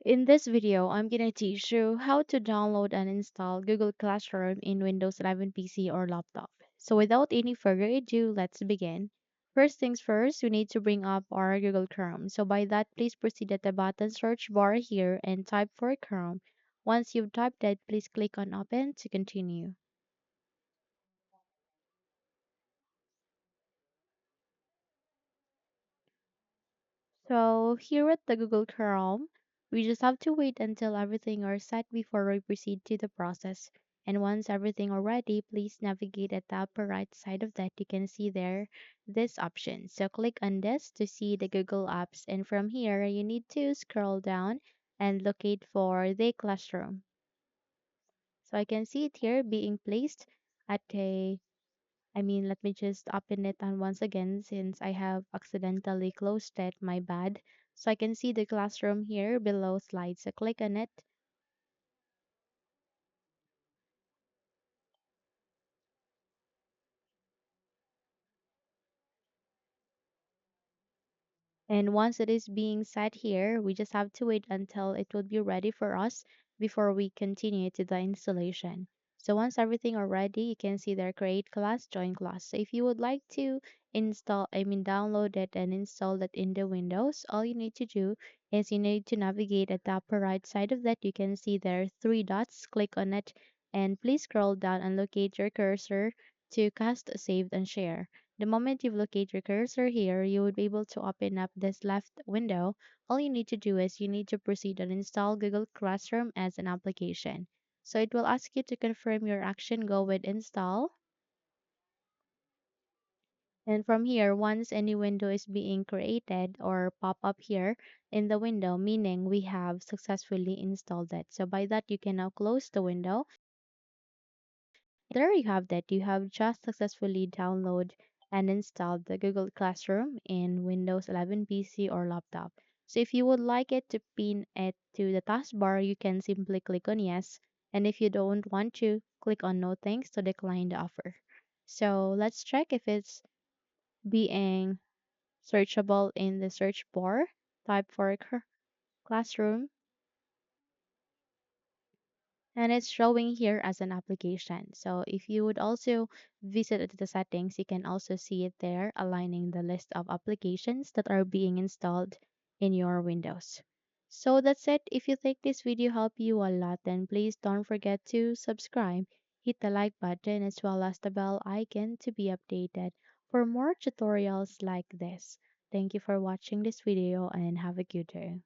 In this video, I'm gonna teach you how to download and install Google Classroom in Windows 11 PC or laptop. So without any further ado, let's begin. First things first, we need to bring up our Google Chrome. So by that, please proceed at the button search bar here and type for Chrome. Once you've typed it, please click on Open to continue. So here at the Google Chrome, we just have to wait until everything are set before we proceed to the process. And once everything are ready, please navigate at the upper right side of that. You can see there this option. So click on this to see the Google Apps. And from here, you need to scroll down and locate for the classroom. So I can see it here being placed at a let me just open it and once again since I have accidentally closed it, my bad. So I can see the classroom here below slides. So click on it. And once it is being set here, we just have to wait until it will be ready for us before we continue to the installation. So once everything are ready, you can see there create class, join class. So if you would like to download it and install it in the Windows, all you need to do is you need to navigate at the upper right side of that. You can see there three dots, click on it, and please scroll down and locate your cursor to cast, save, and share. The moment you locate your cursor here, you would be able to open up this left window. All you need to do is you need to proceed and install Google Classroom as an application. So it will ask you to confirm your action, go with install. And from here, once any window is being created or pop up here in the window, meaning we have successfully installed it. So by that, you can now close the window. There you have that. You have just successfully downloaded and installed the Google Classroom in Windows 11 PC or laptop. So if you would like it to pin it to the taskbar, you can simply click on yes. And if you don't want to, click on no thanks to decline the offer. So let's check if it's being searchable in the search bar. Type for classroom and it's showing here as an application. So if you would also visit the settings, you can also see it there aligning the list of applications that are being installed in your Windows. So that's it. If you think this video helped you a lot, then please don't forget to subscribe, hit the like button as well as the bell icon to be updated for more tutorials like this. Thank you for watching this video and have a good day.